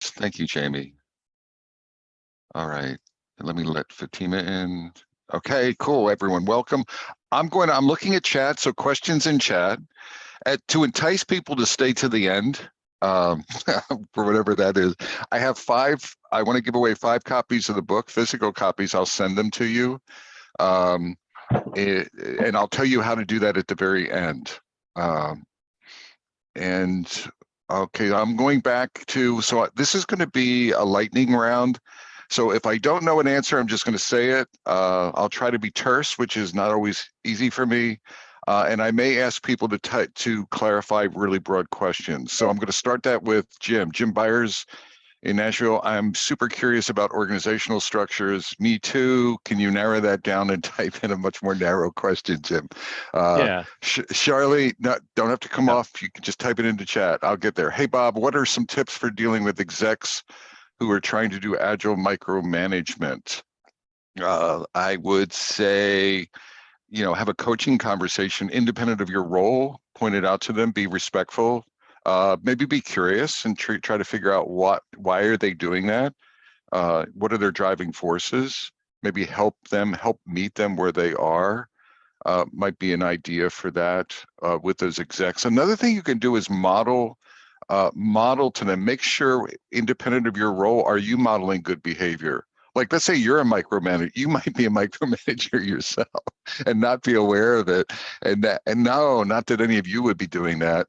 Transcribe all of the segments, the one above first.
Thank you, Jamie. All right, let me let Fatima in. Okay, cool, everyone, welcome. I'm looking at chat, so questions in chat. To entice people to stay to the end, for whatever that is, I want to give away 5 copies of the book, physical copies. I'll send them to you. And I'll tell you how to do that at the very end. And okay, I'm going back to, so this is going to be a lightning round. So if I don't know an answer, I'm just going to say it. I'll try to be terse, which is not always easy for me. And I may ask people to clarify really broad questions. So I'm going to start that with Jim Byers in Nashville. I'm super curious about organizational structures. Me too. Can you narrow that down and type in a much more narrow question, Jim? Yeah. Charlie, don't have to come Yep. off. You can just type it into chat. I'll get there. Hey, Bob, what are some tips for dealing with execs who are trying to do agile micromanagement? I would say, have a coaching conversation independent of your role. Point it out to them. Be respectful. Maybe be curious and try to figure out why are they doing that? What are their driving forces? Maybe help meet them where they are. Might be an idea for that with those execs. Another thing you can do is model to them. Make sure, independent of your role, are you modeling good behavior? Like, let's say you're a micromanager, you might be a micromanager yourself and not be aware of it. And no, not that any of you would be doing that,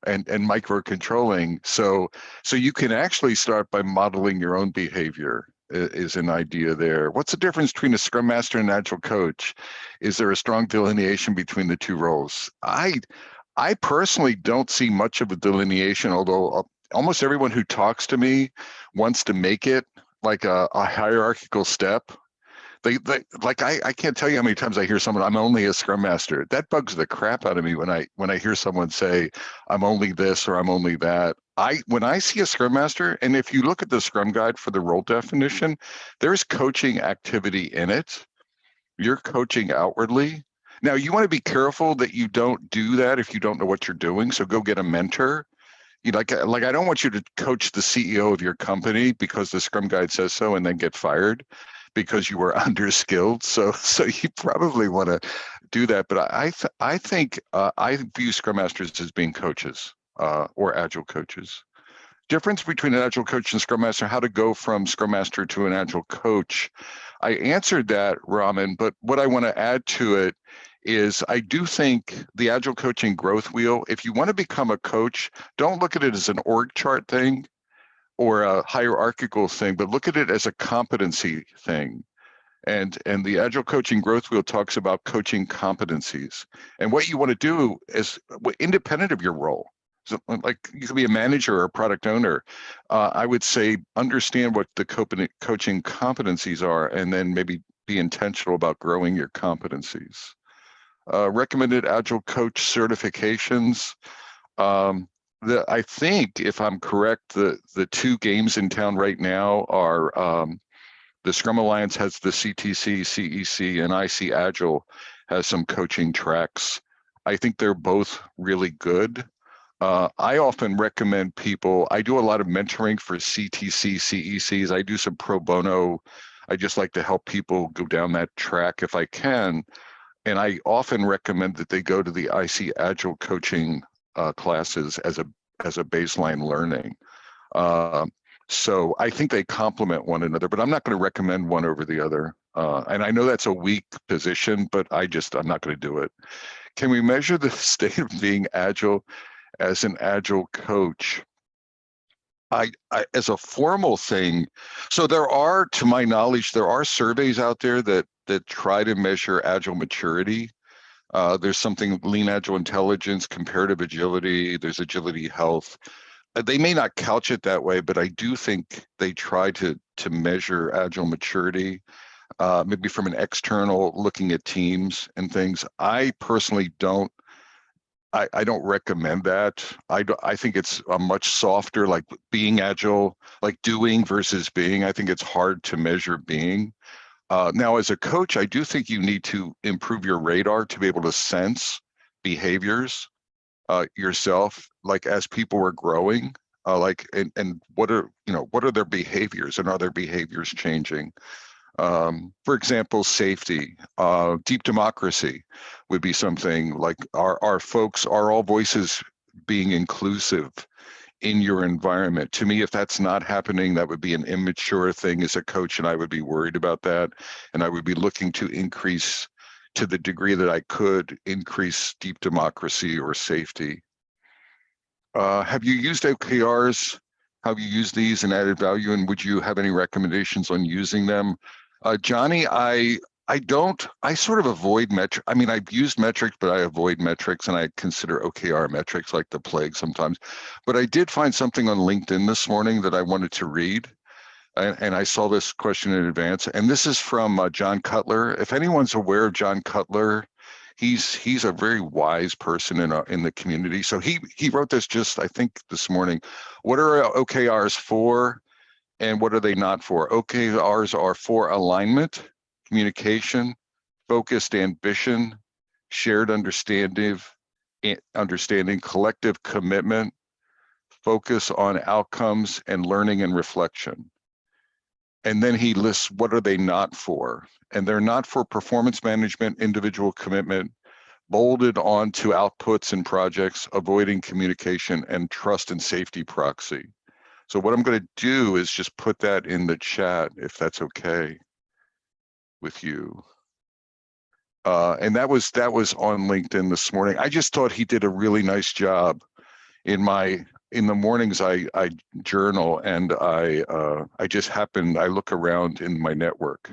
and micro controlling. So you can actually start by modeling your own behavior is an idea there. What's the difference between a Scrum Master and Agile Coach? Is there a strong delineation between the two roles? I personally don't see much of a delineation, although almost everyone who talks to me wants to make it like a hierarchical step. They like I can't tell you how many times I hear someone, I'm only a Scrum Master. That bugs the crap out of me when I hear someone say I'm only this or I'm only that. When I see a Scrum Master, and if you look at the Scrum Guide for the role definition, there's coaching activity in it. You're coaching outwardly. Now, you want to be careful that you don't do that if you don't know what you're doing. So go get a mentor. Like I don't want you to coach the CEO of your company because the Scrum Guide says so and then get fired because you were underskilled. So you probably want to do that. But I think I view Scrum Masters as being coaches or Agile coaches. Difference between an Agile coach and Scrum Master, how to go from Scrum Master to an Agile coach. I answered that, Raman, but what I want to add to it is I do think the Agile coaching growth wheel, if you want to become a coach, don't look at it as an org chart thing or a hierarchical thing, but look at it as a competency thing. And the Agile coaching growth wheel talks about coaching competencies. And what you want to do is independent of your role. So, like, you could be a manager or a product owner. I would say understand what the coaching competencies are, and then maybe be intentional about growing your competencies. Recommended Agile coach certifications. I think, if I'm correct, the 2 games in town right now are the Scrum Alliance has the CTC, CEC, and IC Agile has some coaching tracks. I think they're both really good. I often recommend people, I do a lot of mentoring for CTC, CECs. I do some pro bono. I just like to help people go down that track if I can. And I often recommend that they go to the IC Agile coaching classes as a baseline learning. So I think they complement one another, but I'm not going to recommend one over the other. And I know that's a weak position, but I'm not going to do it. Can we measure the state of being agile as an Agile coach? I as a formal thing, so to my knowledge, there are surveys out there that try to measure Agile maturity. There's something Lean Agile Intelligence, Comparative Agility, there's Agility Health. They may not couch it that way, but I do think they try to measure Agile maturity, maybe from an external looking at teams and things. I personally don't. I don't recommend that. I think it's a much softer, like being agile, like doing versus being. I think it's hard to measure being. Now, as a coach, I do think you need to improve your radar to be able to sense behaviors yourself, like as people are growing. And what are, what are their behaviors, and are their behaviors changing? For example, safety, deep democracy would be something like, are all voices being inclusive in your environment? To me, if that's not happening, that would be an immature thing as a coach, and I would be worried about that. And I would be looking to increase, to the degree that I could, increase deep democracy or safety. Have you used OKRs? Have you used these and added value? And would you have any recommendations on using them? Johnny, I don't. I sort of avoid metric. I mean, I've used metrics, but I avoid metrics, and I consider OKR metrics like the plague sometimes. But I did find something on LinkedIn this morning that I wanted to read, and I saw this question in advance. And this is from John Cutler. If anyone's aware of John Cutler, he's a very wise person in the community. So he wrote this just, I think, this morning. What are OKRs for, and what are they not for? OKRs are for alignment, communication, focused ambition, shared understanding, collective commitment, focus on outcomes, and learning and reflection. And then he lists what are they not for. And they're not for performance management, individual commitment, bolded onto outputs and projects, avoiding communication, and trust and safety proxy. So what I'm going to do is just put that in the chat, if that's okay with you. And that was on LinkedIn this morning. I just thought he did a really nice job. In the mornings, I journal, and I look around in my network,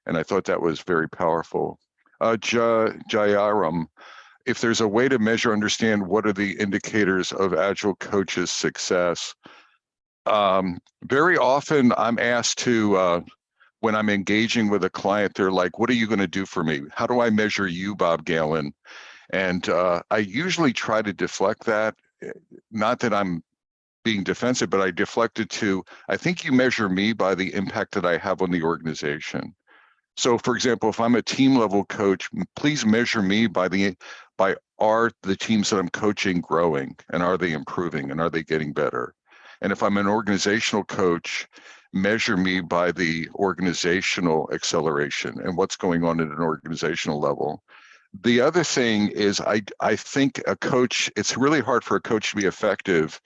and I thought that was very powerful. Jayaram, if there's a way to measure, understand what are the indicators of Agile coaches' success. Very often I'm asked to, when I'm engaging with a client, they're like, what are you going to do for me? How do I measure you, Bob Galen? And I usually try to deflect that. Not that I'm being defensive, but I deflect it to, I think you measure me by the impact that I have on the organization. So for example, if I'm a team level coach, please measure me by are the teams that I'm coaching growing, and are they improving, and are they getting better? And if I'm an organizational coach, measure me by the organizational acceleration and what's going on at an organizational level. The other thing is, I think a coach, it's really hard for a coach to be effective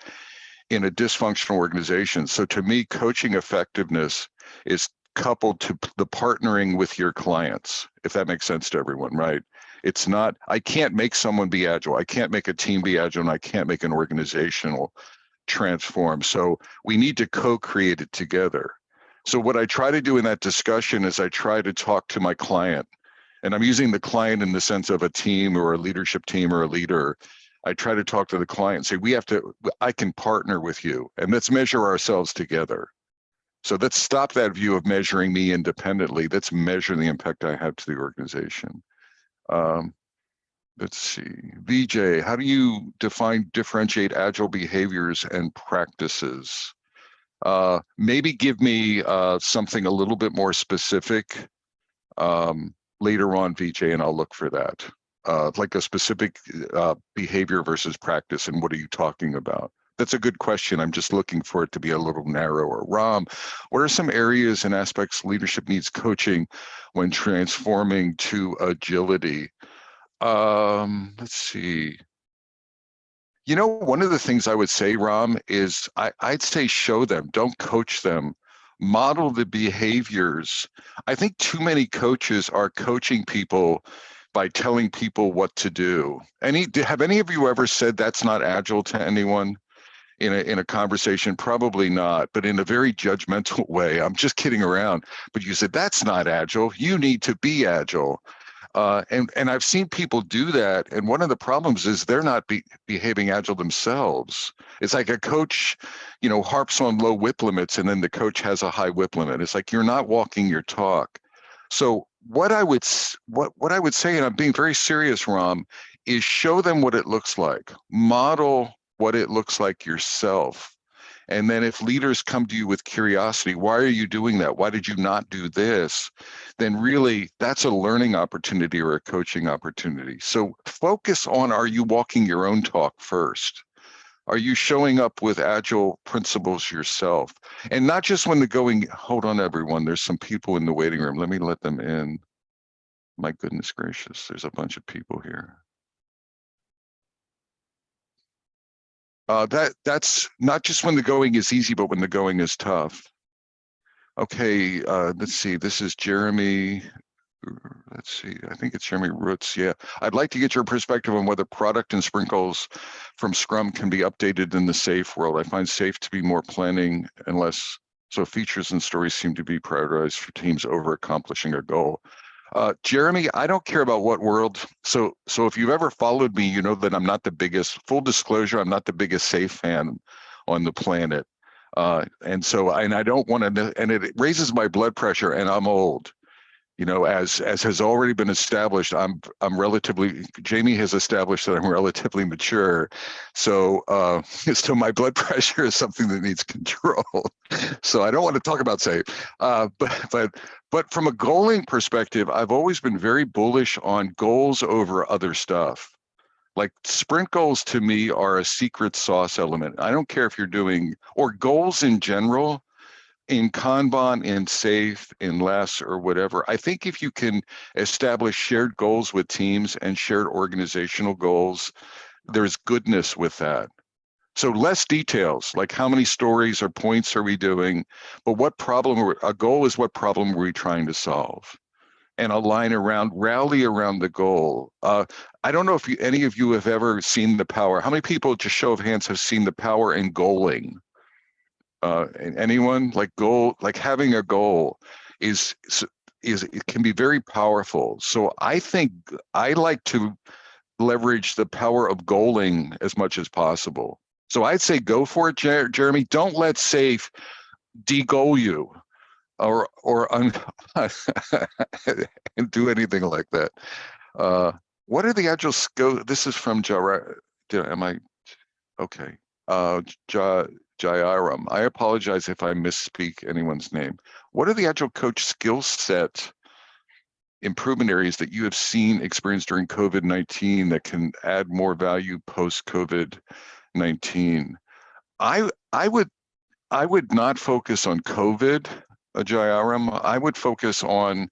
in a dysfunctional organization. So to me, coaching effectiveness is coupled to the partnering with your clients, if that makes sense to everyone, right? It's not, I can't make someone be agile. I can't make a team be agile, and I can't make an organizational transform. So we need to co-create it together. So what I try to do in that discussion is I try to talk to my client, and I'm using the client in the sense of a team or a leadership team or a leader. I try to talk to the client and say, I can partner with you, and let's measure ourselves together. So let's stop that view of measuring me independently. Let's measure the impact I have to the organization. Let's see, VJ, how do you differentiate agile behaviors and practices? Maybe give me something a little bit more specific later on, VJ, and I'll look for that. Like a specific behavior versus practice, and what are you talking about? That's a good question. I'm just looking for it to be a little narrower. Ram, what are some areas and aspects leadership needs coaching when transforming to agility? Let's see. One of the things I would say, Ram, is I'd say show them, don't coach them. Model the behaviors. I think too many coaches are coaching people by telling people what to do. Have any of you ever said that's not agile to anyone in a conversation? Probably not, but in a very judgmental way. I'm just kidding around. But you said that's not agile. You need to be agile. And I've seen people do that, and one of the problems is they're not behaving agile themselves. It's like a coach, harps on low whip limits, and then the coach has a high whip limit. It's like you're not walking your talk. So what I would say, and I'm being very serious, Ram, is show them what it looks like. Model what it looks like yourself. And then if leaders come to you with curiosity, why are you doing that? Why did you not do this? Then really that's a learning opportunity or a coaching opportunity. So focus on, are you walking your own talk first? Are you showing up with agile principles yourself? And not just when the going, hold on, everyone, there's some people in the waiting room. Let me let them in. My goodness gracious, there's a bunch of people here. That's not just when the going is easy, but when the going is tough. Okay, let's see. This is Jeremy. Let's see. I think it's Jeremy Roots. Yeah. I'd like to get your perspective on whether product and sprinkles from Scrum can be updated in the SAFe world. I find SAFe to be more planning and less, so features and stories seem to be prioritized for teams over accomplishing a goal. Jeremy, I don't care about what world. So if you've ever followed me, you know that I'm not the biggest, full disclosure, I'm not the biggest SAFe fan on the planet. And I don't want to, and it raises my blood pressure, and I'm old. You know, as has already been established, I'm relatively, Jamie has established that I'm relatively mature. So so my blood pressure is something that needs control. So I don't want to talk about SAFe. But from a goaling perspective, I've always been very bullish on goals over other stuff. Like sprint goals to me are a secret sauce element. I don't care if you're doing, or goals in general, in Kanban, in SAFe, in less, or whatever. I think if you can establish shared goals with teams and shared organizational goals, there's goodness with that. So less details, like how many stories or points are we doing, but what problem, a goal is what problem are we trying to solve? And rally around the goal. I don't know if any of you have ever seen the power. How many people, just show of hands, have seen the power in goaling? Anyone? Like having a goal is it can be very powerful. So I think I like to leverage the power of goaling as much as possible. So I'd say go for it, Jeremy. Don't let SAFe de-goal you or and do anything like that. What are the agile skills? This is from Jara. Am I okay? Jairam. I apologize if I misspeak anyone's name. What are the agile coach skill set improvement areas that you have seen experienced during COVID-19 that can add more value post COVID-19? I would not focus on COVID, Jairam. I would focus on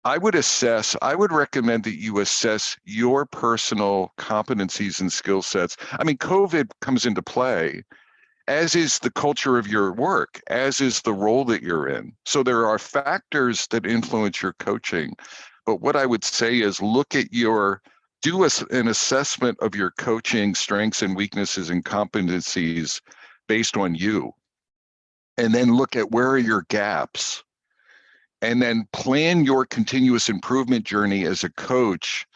I would recommend that you assess your personal competencies and skill sets. I mean, COVID comes into play, as is the culture of your work, as is the role that you're in. So there are factors that influence your coaching. But what I would say is do an assessment of your coaching strengths and weaknesses and competencies based on you. And then look at where are your gaps. And then plan your continuous improvement journey as a coach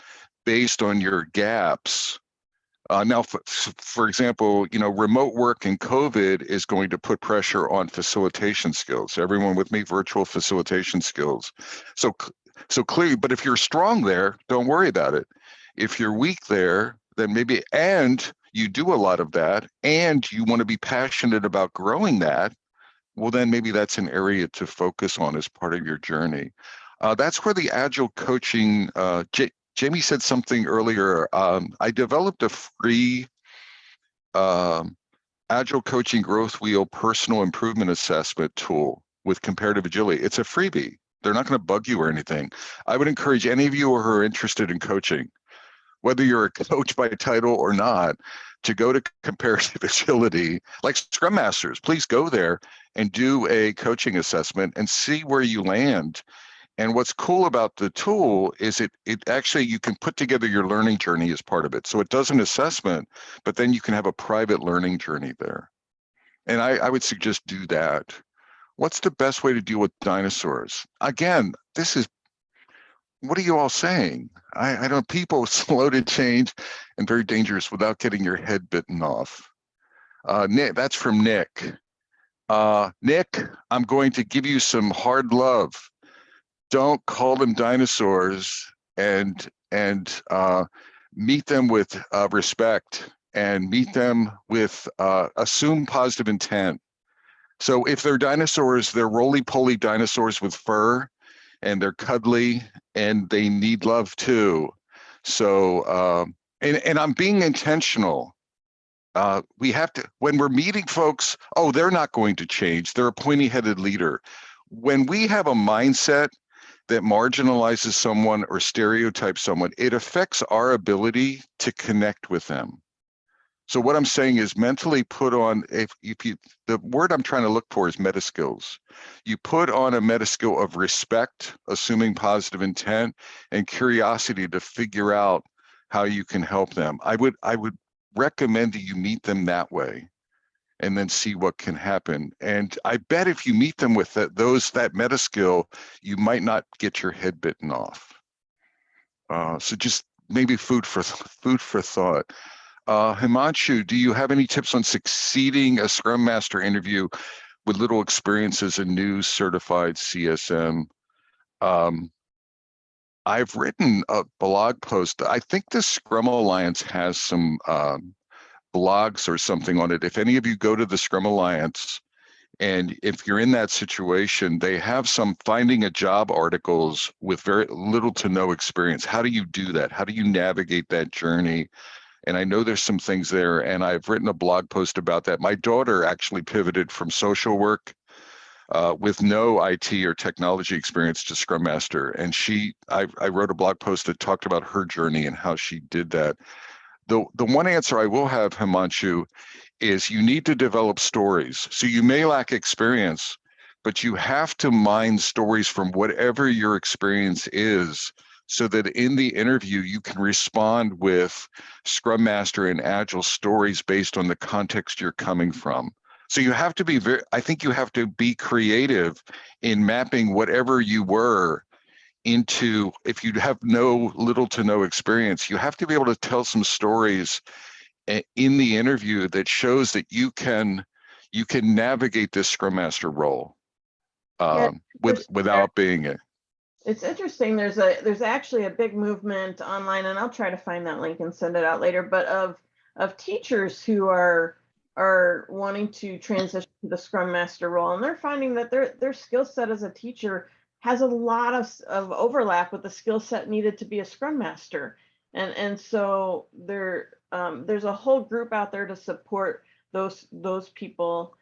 based on your gaps. Now, for example, remote work and COVID is going to put pressure on facilitation skills. Everyone with me, virtual facilitation skills. So clearly, but if you're strong there, don't worry about it. If you're weak there, then maybe, and you do a lot of that, and you want to be passionate about growing that, well, then maybe that's an area to focus on as part of your journey. That's where the agile coaching, Jamie said something earlier. I developed a free agile coaching growth wheel personal improvement assessment tool with comparative agility. It's a freebie. They're not going to bug you or anything. I would encourage any of you who are interested in coaching, whether you're a coach by title or not, to go to comparative agility, like Scrum Masters. Please go there and do a coaching assessment and see where you land. And what's cool about the tool is it actually, you can put together your learning journey as part of it. So it does an assessment, but then you can have a private learning journey there. And I would suggest do that. What's the best way to deal with dinosaurs? Again, what are you all saying? I don't, people slow to change and very dangerous without getting your head bitten off. Nick, that's from Nick. Nick, I'm going to give you some hard love. Don't call them dinosaurs, and meet them with respect, and meet them with assume positive intent. So if they're dinosaurs, they're roly-poly dinosaurs with fur, and they're cuddly, and they need love too. So and I'm being intentional. We have to, when we're meeting folks, oh, they're not going to change. They're a pointy-headed leader. When we have a mindset that marginalizes someone or stereotypes someone, it affects our ability to connect with them. So what I'm saying is mentally put on, if you, the word I'm trying to look for is meta skills. You put on a meta skill of respect, assuming positive intent, and curiosity to figure out how you can help them. I would recommend that you meet them that way and then see what can happen. And I bet if you meet them with that meta skill, you might not get your head bitten off. So just maybe food for thought. Himanshu, do you have any tips on succeeding a Scrum Master interview with little experience as a new certified CSM? I've written a blog post. I think the Scrum Alliance has some blogs or something on it. If any of you go to the Scrum Alliance, and if you're in that situation, they have some finding a job articles with very little to no experience. How do you do that? How do you navigate that journey? And I know there's some things there, and I've written a blog post about that. My daughter actually pivoted from social work with no IT or technology experience to Scrum Master. And I wrote a blog post that talked about her journey and how she did that. The one answer I will have, Himanshu, is you need to develop stories. So you may lack experience, but you have to mine stories from whatever your experience is so that in the interview you can respond with Scrum Master and Agile stories based on the context you're coming from. So you have to be I think you have to be creative in mapping whatever you were into, if you have little to no experience, you have to be able to tell some stories in the interview that shows that you can navigate this Scrum Master role without being it. It's interesting. There's actually a big movement online, and I'll try to find that link and send it out later. But of teachers who are wanting to transition to the Scrum Master role, and they're finding that their skill set as a teacher has a lot of overlap with the skill set needed to be a Scrum Master, and so there's a whole group out there to support those people.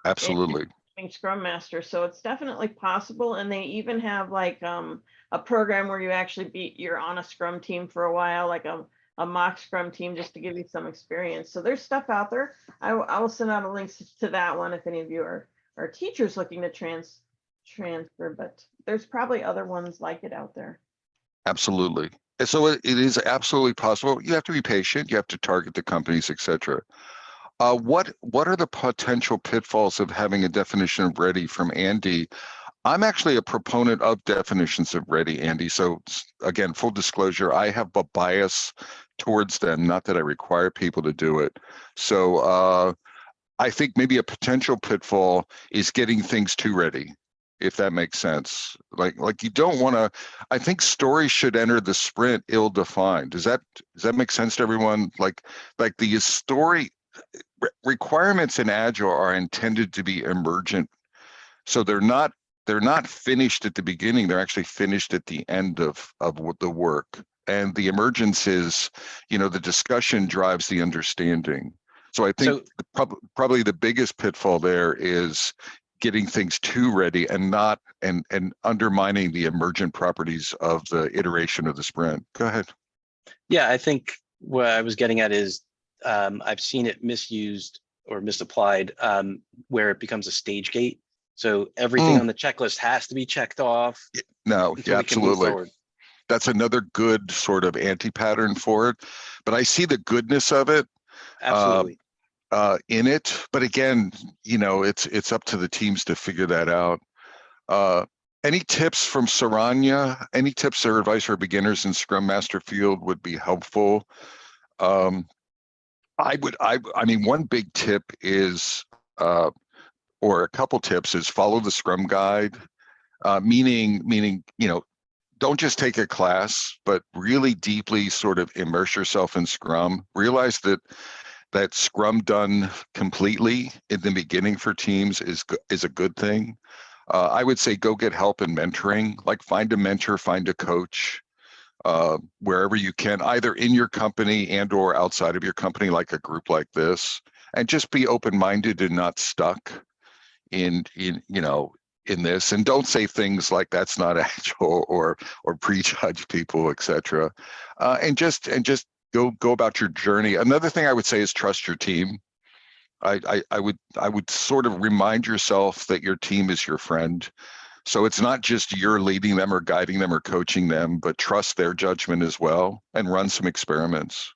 Absolutely. Scrum Master, so it's definitely possible. And they even have like a program where you're on a Scrum team for a while, like a mock Scrum team, just to give you some experience. So there's stuff out there. I will send out a link to that one if any of you are teachers looking to transfer, but there's probably other ones like it out there. Absolutely. And so it is absolutely possible. You have to be patient. You have to target the companies, etc. What are the potential pitfalls of having a definition of ready from Andy? I'm actually a proponent of definitions of ready, Andy. So again, full disclosure, I have a bias towards them, not that I require people to do it. So I think maybe a potential pitfall is getting things too ready, if that makes sense. Like you don't want to, I think stories should enter the sprint ill-defined. Does that make sense to everyone? Like the story requirements in Agile are intended to be emergent. So they're not finished at the beginning, they're actually finished at the end of the work. And the emergence is, the discussion drives the understanding. So I think probably the biggest pitfall there is getting things too ready and not and undermining the emergent properties of the iteration of the sprint. Go ahead. Yeah, I think what I was getting at is I've seen it misused or misapplied where it becomes a stage gate. So everything on the checklist has to be checked off. No, yeah, absolutely. That's another good sort of anti-pattern for it. But I see the goodness of it. Absolutely. In it. But again, it's up to the teams to figure that out. Any tips from Saranya? Any tips or advice for beginners in Scrum Master field would be helpful. I mean, one big tip is, or a couple tips is follow the Scrum guide, meaning, don't just take a class, but really deeply sort of immerse yourself in Scrum. Realize that Scrum done completely in the beginning for teams is a good thing. I would say go get help in mentoring, like find a mentor, find a coach. wherever you can, either in your company and or outside of your company, like a group like this, and just be open-minded and not stuck in this. And don't say things like that's not agile or prejudge people, etc. And just go about your journey. Another thing I would say is trust your team. I would sort of remind yourself that your team is your friend. So it's not just you're leading them or guiding them or coaching them, but trust their judgment as well and run some experiments.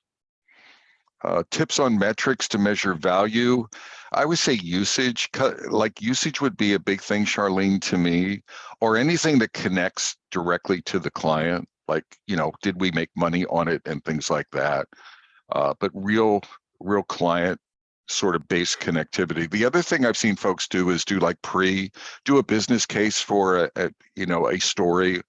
Tips on metrics to measure value. I would say usage, like usage would be a big thing, Charlene, to me, or anything that connects directly to the client. Like, did we make money on it and things like that. But real client sort of base connectivity. The other thing I've seen folks do is do a business case for a story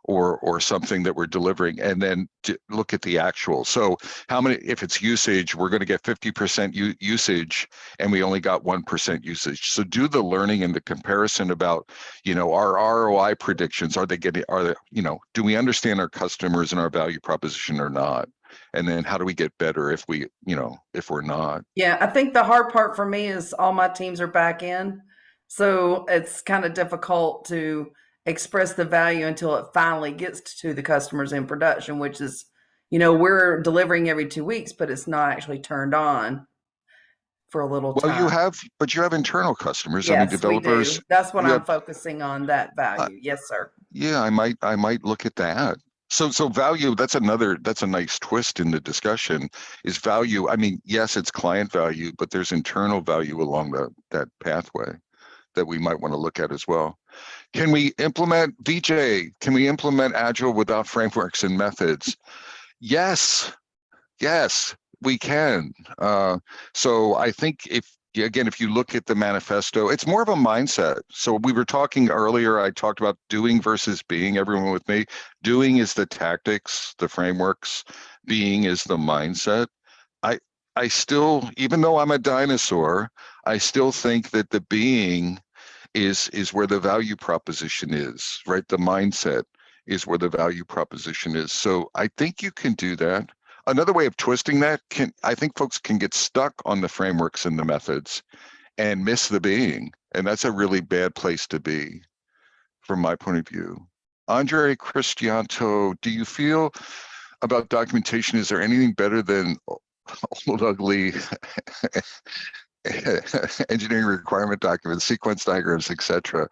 or something that we're delivering, and then look at the actual. So how many, if it's usage, we're going to get 50% usage and we only got 1% usage. So do the learning and the comparison about, our ROI predictions. Do we understand our customers and our value proposition or not? And then how do we get better if we're not? Yeah, I think the hard part for me is all my teams are back in. So it's kind of difficult to express the value until it finally gets to the customers in production, which is, we're delivering every 2 weeks, but it's not actually turned on for a little time. Well, you have internal customers. Yes, I mean, developers. we do. That's what I'm focusing on, that value. Yes, sir. Yeah, I might look at that. So value, that's a nice twist in the discussion, is value. I mean, yes, it's client value, but there's internal value along that pathway that we might want to look at as well. Can we implement Agile without frameworks and methods? Yes, we can. So I think if you look at the manifesto, it's more of a mindset. So we were talking earlier, I talked about doing versus being. Everyone with me? Doing is the tactics, the frameworks. Being is the mindset. I still, even though I'm a dinosaur, I still think that the being is where the value proposition is, right? The mindset is where the value proposition is. So I think you can do that. Another way of twisting that, I think folks can get stuck on the frameworks and the methods and miss the being. And that's a really bad place to be from my point of view. Andre Cristianto, do you feel about documentation? Is there anything better than old ugly engineering requirement documents, sequence diagrams, etc.?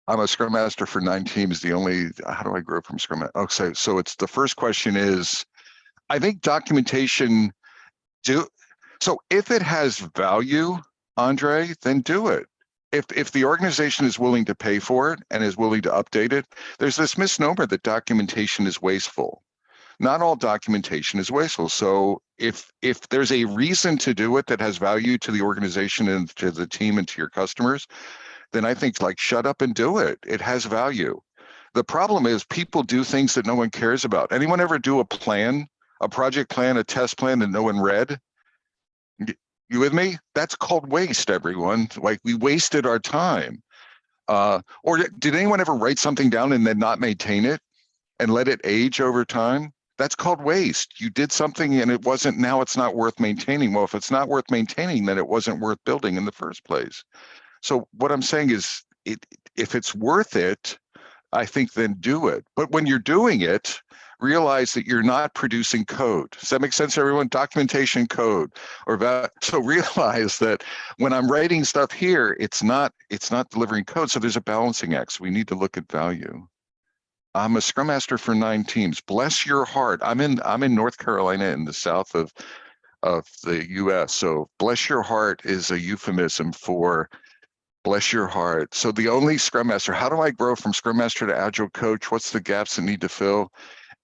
I'm a Scrum Master for 9 teams. How do I grow from Scrum? Okay, so it's the first question is, I think documentation so if it has value, Andre, then do it. If the organization is willing to pay for it and is willing to update it, there's this misnomer that documentation is wasteful. Not all documentation is wasteful. So if there's a reason to do it that has value to the organization and to the team and to your customers, then I think shut up and do it. It has value. The problem is people do things that no one cares about. Anyone ever do a plan, a project plan, a test plan that no one read? You with me? That's called waste, everyone. We wasted our time. Or did anyone ever write something down and then not maintain it and let it age over time? That's called waste. You did something and now it's not worth maintaining. Well, if it's not worth maintaining, then it wasn't worth building in the first place. So what I'm saying is, if it's worth it, I think then do it. But when you're doing it, realize that you're not producing code. Does that make sense, everyone? Documentation code so realize that when I'm writing stuff here, it's not delivering code. So there's a balancing act. So we need to look at value. I'm a Scrum Master for 9 teams. Bless your heart. I'm in North Carolina in the south of the US. So bless your heart is a euphemism for bless your heart. So the only Scrum Master, how do I grow from Scrum Master to Agile Coach? What's the gaps that need to fill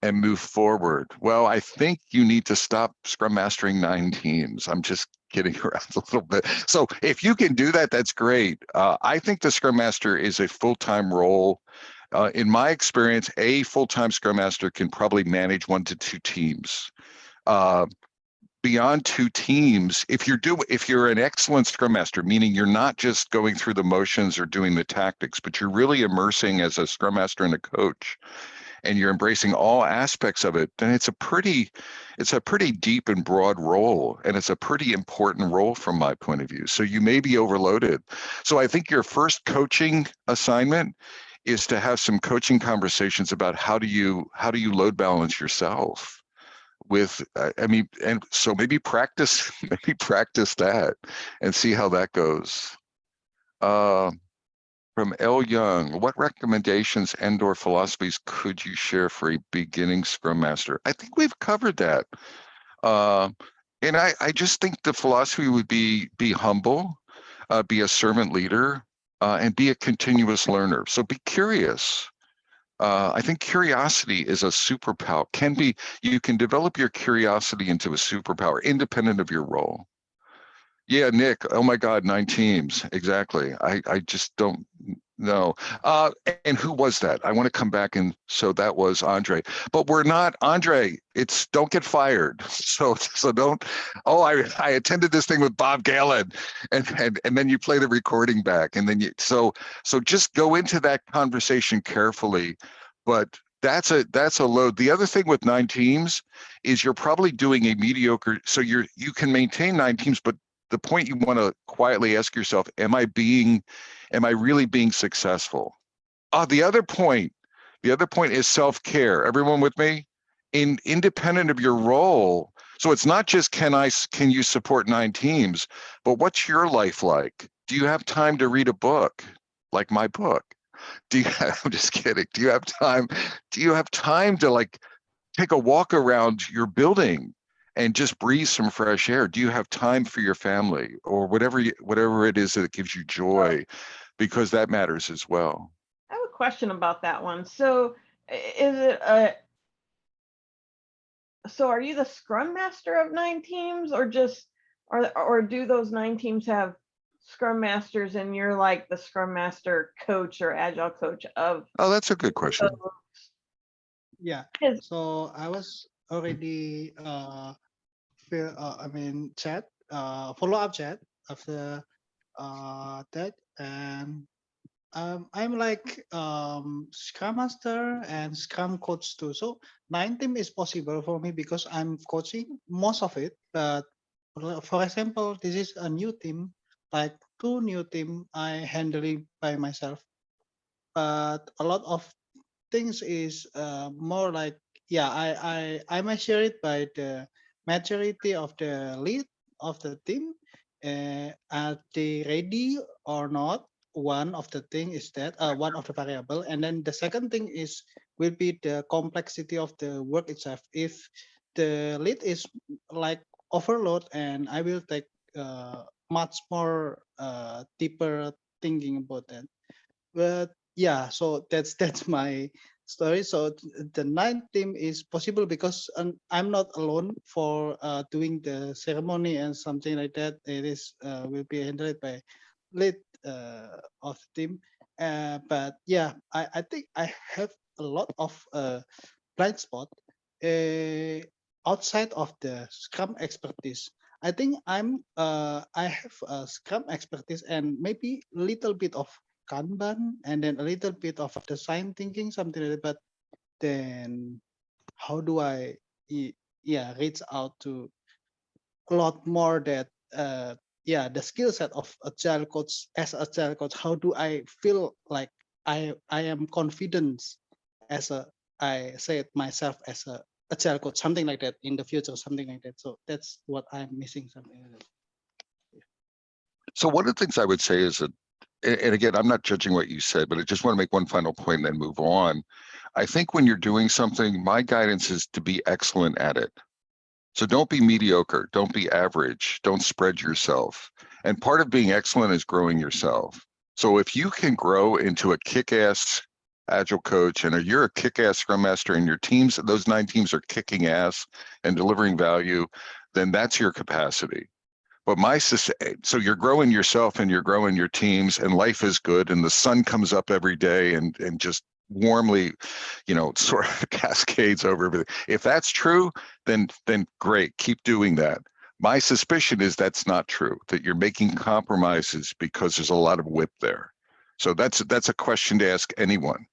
and move forward? Well, I think you need to stop Scrum Mastering 9 teams. I'm just kidding around a little bit. So if you can do that, that's great. I think the Scrum Master is a full-time role. In my experience, a full-time Scrum Master can probably manage 1 to 2 teams. Beyond 2 teams, if you're an excellent Scrum Master, meaning you're not just going through the motions or doing the tactics, but you're really immersing as a Scrum Master and a coach, and you're embracing all aspects of it, then it's a pretty deep and broad role, and it's a pretty important role from my point of view. So you may be overloaded. So I think your first coaching assignment is to have some coaching conversations about how do you load balance yourself with, and so maybe practice that and see how that goes. From L. Young, what recommendations and/or philosophies could you share for a beginning Scrum Master? I think we've covered that. And I just think the philosophy would be humble, be a servant leader, and be a continuous learner. So be curious. I think curiosity is a superpower. You can develop your curiosity into a superpower independent of your role. Yeah, Nick. Oh my God, 9 teams. Exactly. I just don't know. And who was that? I want to come back, and so that was Andre. But we're not Andre. It's don't get fired. So don't. Oh, I attended this thing with Bob Galen, and then you play the recording back, and then so just go into that conversation carefully. But that's a load. The other thing with 9 teams is you're probably doing a mediocre. So you can maintain 9 teams, but the point you want to quietly ask yourself, am I really being successful? The other point is self-care. Everyone with me? Independent of your role. So it's not just can you support 9 teams, but what's your life like? Do you have time to read a book like my book? I'm just kidding. Do you have time to like take a walk around your building and just breathe some fresh air? Do you have time for your family or whatever it is that gives you joy? Because that matters as well. I have a question about that one. So are you the Scrum Master of 9 teams, or do those 9 teams have Scrum Masters and you're like the Scrum Master coach or Agile coach of? Oh, that's a good question. Yeah. So I was already chat follow-up chat after that, and I'm like Scrum Master and Scrum Coach too. So 9 team is possible for me because I'm coaching most of it. But for example, this is a new team, like 2 new team I handling by myself. But a lot of things is more like, I measure it by the maturity of the lead of the team. Are they ready or not? One of the thing is that one of the variable, and then the second thing will be the complexity of the work itself. If the lead is like overload, and I will take much more deeper thinking about that. But yeah, so that's my story. So the 9 team is possible because I'm not alone for doing the ceremony and something like that. It is will be handled by lead of the team. But yeah, I think I have a lot of blind spot outside of the Scrum expertise. I think I have a Scrum expertise and maybe little bit of Kanban and then a little bit of design thinking, something like that. But then how do I reach out to a lot more that the skill set of agile coach as agile coach? How do I feel like I am confident as I say it myself as a agile coach, something like that in the future, something like that. So that's what I'm missing, something like that. So one of the things I would say is that, and again, I'm not judging what you said, but I just want to make one final point and then move on. I think when you're doing something, my guidance is to be excellent at it. So don't be mediocre, don't be average, don't spread yourself. And part of being excellent is growing yourself. So if you can grow into a kick-ass Agile coach and you're a kick-ass Scrum Master and your teams, those 9 teams are kicking ass and delivering value, then that's your capacity. But so you're growing yourself and you're growing your teams, and life is good, and the sun comes up every day and just warmly, sort of cascades over everything. If that's true, then great, keep doing that. My suspicion is that's not true, that you're making compromises because there's a lot of whip there. So that's a question to ask anyone.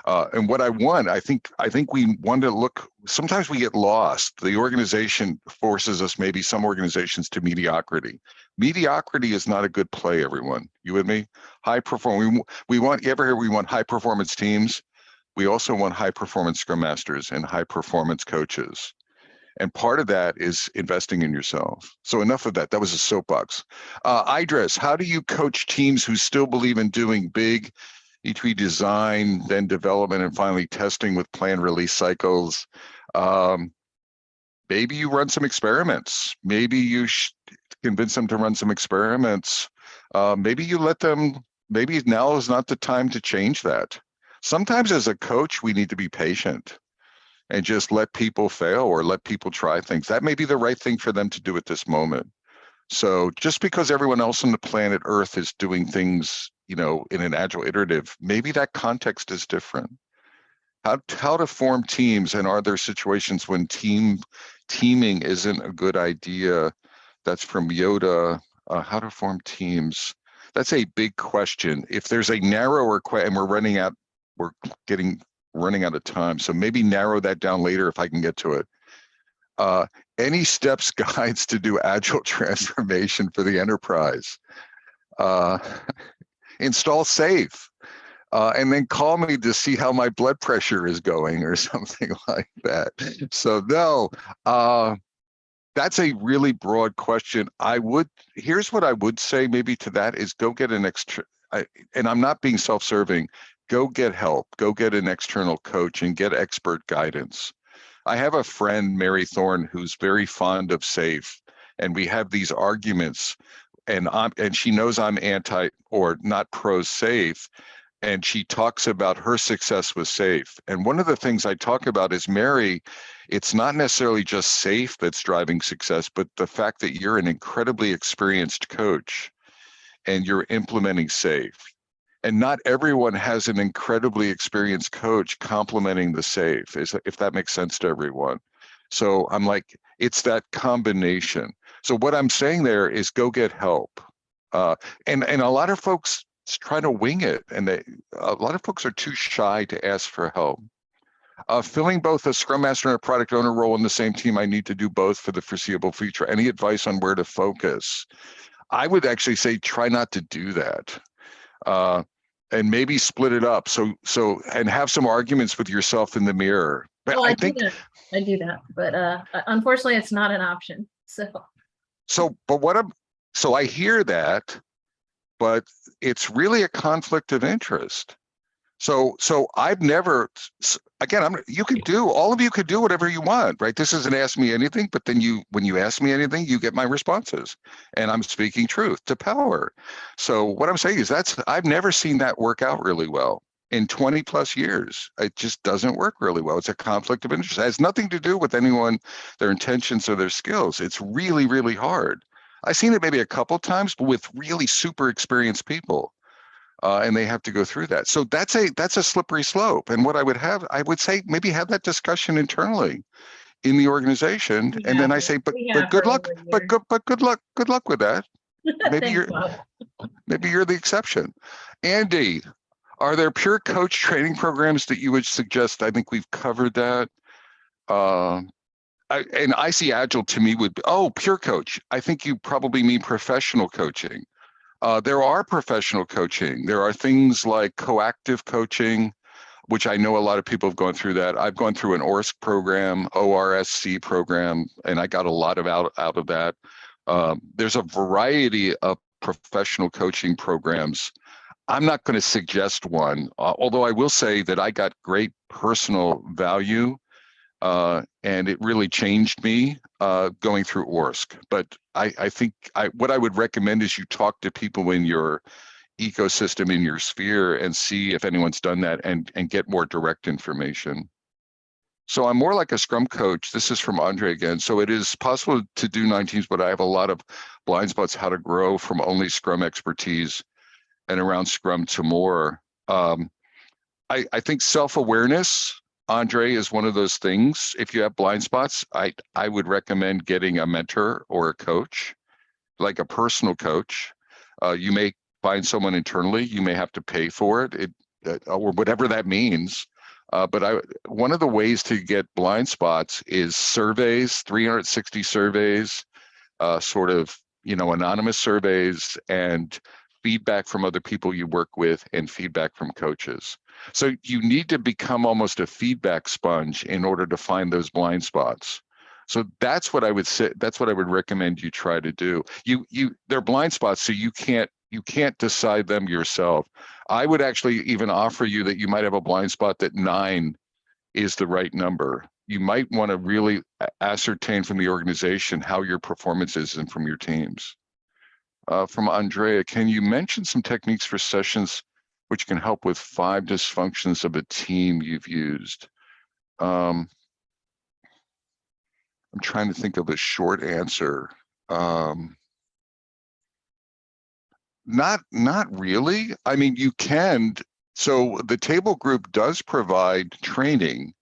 And what I think we want to look, sometimes we get lost. The organization forces us, maybe some organizations, to mediocrity. Mediocrity is not a good play, everyone. You with me? High performing, we want, you ever hear we want high performance teams? We also want high performance scrum masters and high performance coaches. And part of that is investing in yourself. So enough of that. That was a soapbox. Idris, how do you coach teams who still believe in doing big E2E design, then development, and finally testing with planned release cycles? Maybe you run some experiments. Maybe you convince them to run some experiments. Maybe you let them, maybe now is not the time to change that. Sometimes as a coach, we need to be patient and just let people fail or let people try things. That may be the right thing for them to do at this moment. So just because everyone else on the planet Earth is doing things, you know, in an agile iterative, maybe that context is different. How to form teams, and are there situations when teaming isn't a good idea? That's from Yoda. How to form teams. That's a big question. If there's a narrower question, and we're running out of time, so maybe narrow that down later if I can get to it. Any steps, guides to do agile transformation for the enterprise? Install SAFe, and then call me to see how my blood pressure is going or something like that. So no, that's a really broad question. Here's what I would say maybe to that is go get an and I'm not being self-serving, go get help, go get an external coach and get expert guidance. I have a friend, Mary Thorne, who's very fond of SAFe, and we have these arguments, and she knows I'm anti or not pro SAFe, and she talks about her success with SAFe. And one of the things I talk about is, Mary, it's not necessarily just SAFe that's driving success, but the fact that you're an incredibly experienced coach and you're implementing SAFe. And not everyone has an incredibly experienced coach complementing the SAFe, if that makes sense to everyone. So I'm like, it's that combination. So what I'm saying there is go get help. And a lot of folks try to wing it, and a lot of folks are too shy to ask for help. Filling both a Scrum Master and a Product Owner role in the same team, I need to do both for the foreseeable future. Any advice on where to focus? I would actually say try not to do that. And maybe split it up. So and have some arguments with yourself in the mirror. But Well, I think I do that, but unfortunately, it's not an option. So I hear that, but it's really a conflict of interest. So I've never, again, all of you could do whatever you want, right? This isn't Ask Me Anything, but then when you ask me anything, you get my responses, and I'm speaking truth to power. So what I'm saying is I've never seen that work out really well in 20 plus years. It just doesn't work really well. It's a conflict of interest. It has nothing to do with anyone, their intentions or their skills. It's really, really hard. I've seen it maybe a couple times, but with really super experienced people. And they have to go through that. So that's a slippery slope. And what I would say maybe have that discussion internally in the organization. And then I say, but good luck, but good luck with that. Maybe you're the exception. Andy, are there pure coach training programs that you would suggest? I think we've covered that. And I see Agile to me would be, pure coach. I think you probably mean professional coaching. There are professional coaching. There are things like coactive coaching, which I know a lot of people have gone through that. I've gone through an ORSC program, ORSC program, and I got a lot out of that. There's a variety of professional coaching programs. I'm not going to suggest one, although I will say that I got great personal value, and it really changed me going through ORSC. But I think what I would recommend is you talk to people in your ecosystem, in your sphere, and see if anyone's done that and get more direct information. So I'm more like a Scrum coach. This is from Andre again. So it is possible to do 9 teams, but I have a lot of blind spots how to grow from only Scrum expertise and around Scrum to more. I think self-awareness, Andre, is one of those things. If you have blind spots, I would recommend getting a mentor or a coach, like a personal coach. You may find someone internally. You may have to pay for it, or whatever that means. But one of the ways to get blind spots is surveys, 360 surveys, sort of, anonymous surveys, and feedback from other people you work with, and feedback from coaches. So you need to become almost a feedback sponge in order to find those blind spots. So that's what I would say. That's what I would recommend you try to do. They're blind spots, so you can't decide them yourself. I would actually even offer you that you might have a blind spot that 9 is the right number. You might want to really ascertain from the organization how your performance is and from your teams. From Andrea, can you mention some techniques for sessions which can help with 5 dysfunctions of a team you've used? I'm trying to think of a short answer. Not really. I mean, you can. So the table group does provide training,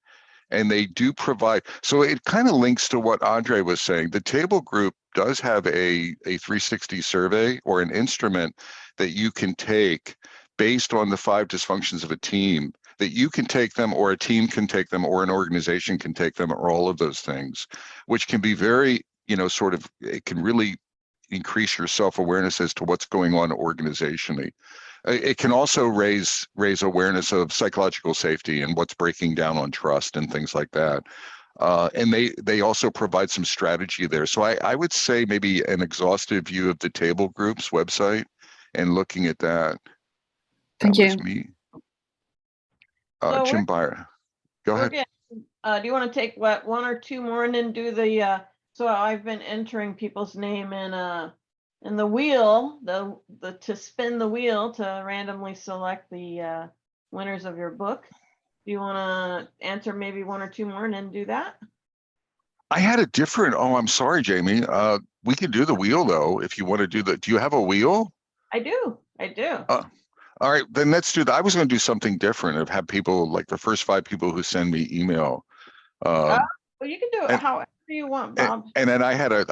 and they do provide. So it kind of links to what Andre was saying. The table group does have a 360 survey, or an instrument that you can take based on the 5 dysfunctions of a team, that you can take them, or a team can take them, or an organization can take them, or all of those things, which can be very, sort of, it can really increase your self-awareness as to what's going on organizationally. It can also raise awareness of psychological safety and what's breaking down on trust and things like that. And they also provide some strategy there. So I would say maybe an exhaustive view of the table group's website and looking at that. Thank That was you. me. So Jim Byer, go ahead. Do you want to take 1 or 2 more and then do the? So I've been entering people's name in the wheel, to spin the wheel to randomly select the winners of your book. Do you want to answer maybe 1 or 2 more and then do that? I had a different. Oh, I'm sorry, Jamie. We can do the wheel though if you want to do the. Do you have a wheel? I do. All right, then let's do that. I was going to do something different, of have people, like the first 5 people who send me email. Well, you can do it and- however you want, Bob. And then I had a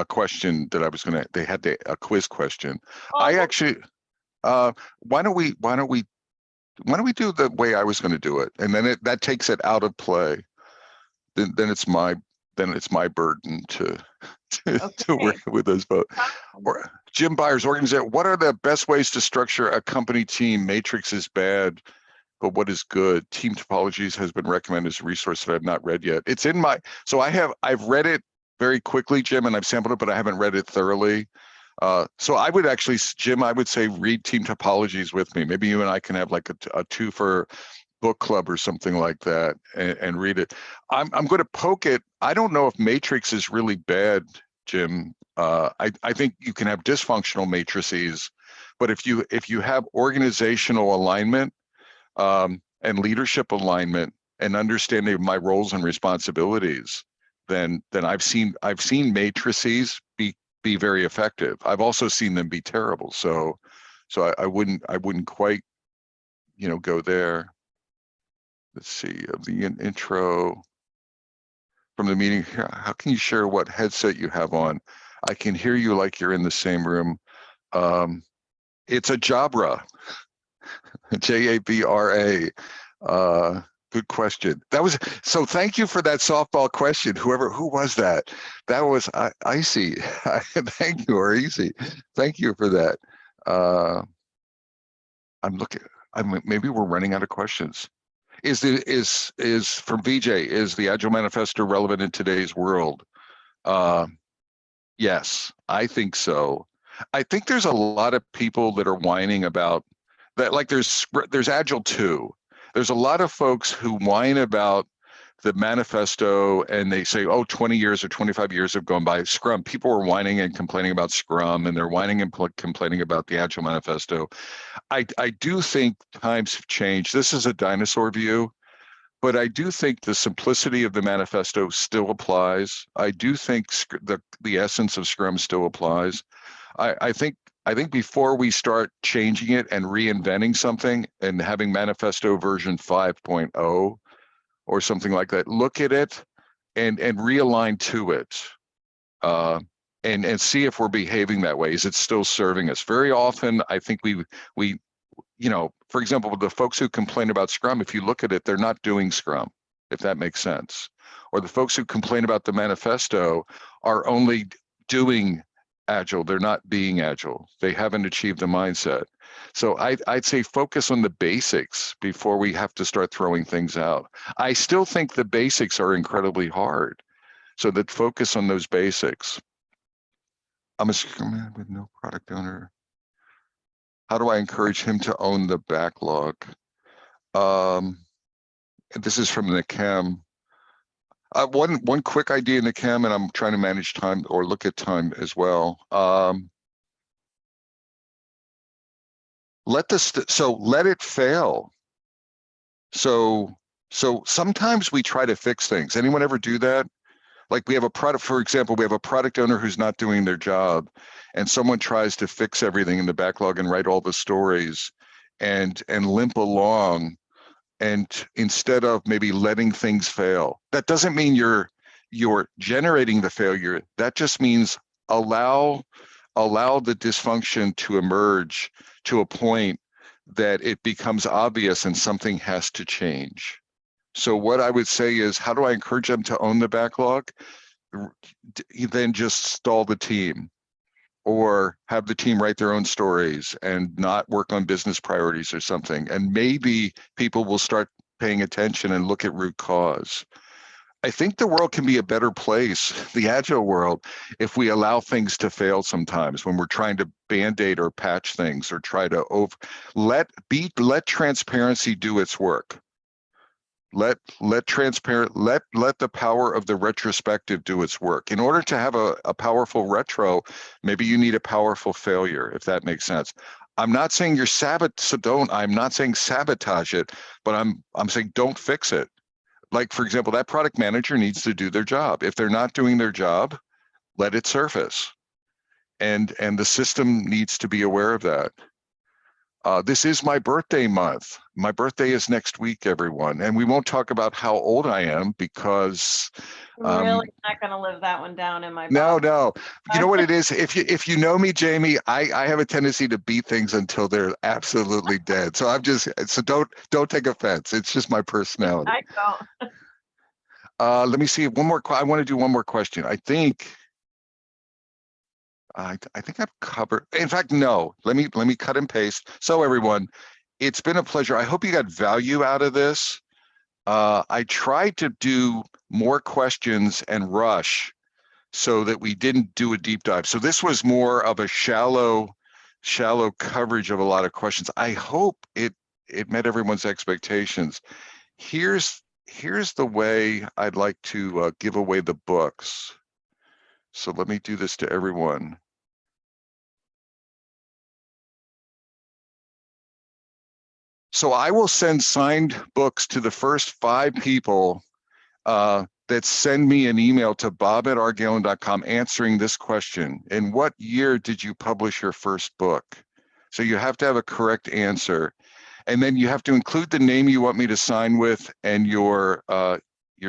question that I was gonna. They had a quiz question. I Oh, actually. Why don't we do the way I was going to do it, and then that takes it out of play. Then it's my burden to work with those folks. Or Jim Byers, organization. What are the best ways to structure a company team? Matrix is bad, but what is good? Team Topologies has been recommended as a resource that I've not read yet. It's in my. So I've read it very quickly, Jim, and I've sampled it, but I haven't read it thoroughly. So I would actually, Jim, I would say read Team Topologies with me. Maybe you and I can have like a 2 for book club or something like that, and read it. I'm going to poke it. I don't know if Matrix is really bad, Jim. I think you can have dysfunctional matrices, but if you have organizational alignment, and leadership alignment, and understanding of my roles and responsibilities, then I've seen matrices be very effective. I've also seen them be terrible. So I wouldn't quite, go there. Let's see, of the intro from the meeting. How can you share what headset you have on? I can hear you like you're in the same room. It's a Jabra, Jabra. Good question. So thank you for that softball question. Who was that? That was Icy. Thank you, or Easy. Thank you for that. I'm looking. Maybe we're running out of questions. Is from VJ, is the Agile Manifesto relevant in today's world? Yes, I think so. I think there's a lot of people that are whining about that. Like there's Agile 2. There's a lot of folks who whine about the manifesto, and they say, oh, 20 years or 25 years have gone by. Scrum, people are whining and complaining about Scrum, and they're whining and complaining about the Agile Manifesto. I do think times have changed. This is a dinosaur view, but I do think the simplicity of the manifesto still applies. I do think the essence of Scrum still applies. I think before we start changing it and reinventing something and having manifesto version 5.0 or something like that, look at it and realign to it, and see if we're behaving that way. Is it still serving us? Very often, I think we for example, the folks who complain about Scrum, if you look at it, they're not doing Scrum, if that makes sense. Or the folks who complain about the manifesto are only doing Agile, they're not being Agile. They haven't achieved the mindset. So I'd say focus on the basics before we have to start throwing things out. I still think the basics are incredibly hard. So that focus on those basics. I'm a Scrum man with no product owner. How do I encourage him to own the backlog? This is from the CAM. One quick idea in the CAM, and I'm trying to manage time or look at time as well. Let it fail. So sometimes we try to fix things. Anyone ever do that? Like we have a product, for example, we have a product owner who's not doing their job, and someone tries to fix everything in the backlog and write all the stories and limp along. And instead of maybe letting things fail, that doesn't mean you're generating the failure. That just means allow the dysfunction to emerge to a point that it becomes obvious and something has to change. So what I would say is, how do I encourage them to own the backlog? Then just stall the team, or have the team write their own stories and not work on business priorities or something. And maybe people will start paying attention and look at root cause. I think the world can be a better place, the Agile world, if we allow things to fail sometimes when we're trying to band-aid or patch things or try to let transparency do its work. Let the power of the retrospective do its work. In order to have a powerful retro, maybe you need a powerful failure, if that makes sense. I'm not saying I'm not saying sabotage it, but I'm saying don't fix it. Like, for example, that product manager needs to do their job. If they're not doing their job, let it surface. And the system needs to be aware of that. This is my birthday month. My birthday is next week, everyone. And we won't talk about how old I am because I'm really not going to live that one down in my no. Bob. You know what it is? If you know me, Jamie, I have a tendency to beat things until they're absolutely dead. So don't take offense. It's just my personality. I don't. Let me see one more. I want to do one more question. I think I've covered. In fact, no. Let me cut and paste. So everyone, it's been a pleasure. I hope you got value out of this. I tried to do more questions and rush so that we didn't do a deep dive. So this was more of a shallow coverage of a lot of questions. I hope it met everyone's expectations. Here's the way I'd like to give away the books. So let me do this to everyone. So I will send signed books to the first 5 people that send me an email to bob@rgalen.com answering this question. In what year did you publish your first book? So you have to have a correct answer. And then you have to include the name you want me to sign with and your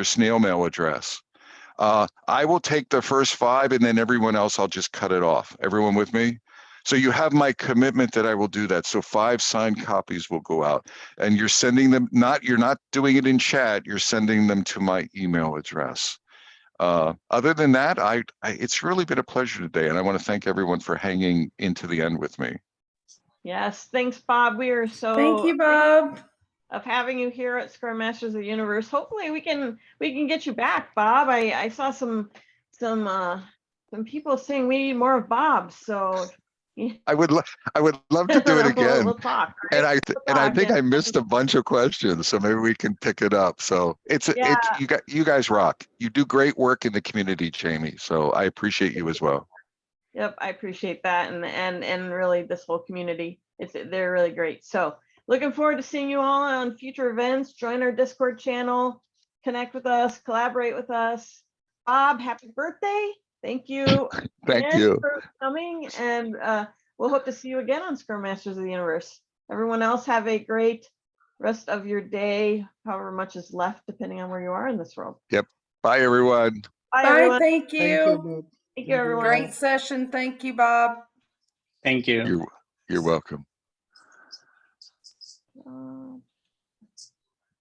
snail mail address. I will take the first 5 and then everyone else, I'll just cut it off. Everyone with me? So you have my commitment that I will do that. So 5 signed copies will go out, and you're sending them, you're not doing it in chat, you're sending them to my email address. Other than that, it's really been a pleasure today, and I want to thank everyone for hanging into the end with me. Yes, thanks, Bob. We are so Thank you, Bob. of having you here at Scrum Masters of the Universe. Hopefully we can get you back, Bob. I saw some people saying we need more of Bob. So I would love to do it again. we'll talk. Right? And I think I missed a bunch of questions, so maybe we can pick it up. So you guys rock. You do great work in the community, Jamie. So I appreciate you as well. Yep, I appreciate that, and really this whole community. They're really great. So looking forward to seeing you all on future events. Join our Discord channel, connect with us, collaborate with us. Bob, happy birthday! Thank you. Thank you for coming, and we'll hope to see you again on Scrum Masters of the Universe. Everyone else have a great rest of your day, however much is left, depending on where you are in this world. Yep. Bye, everyone. Bye, Bye. everyone. Thank you. Thank you, everyone. Great session. Thank you, Bob. Thank you. You're welcome.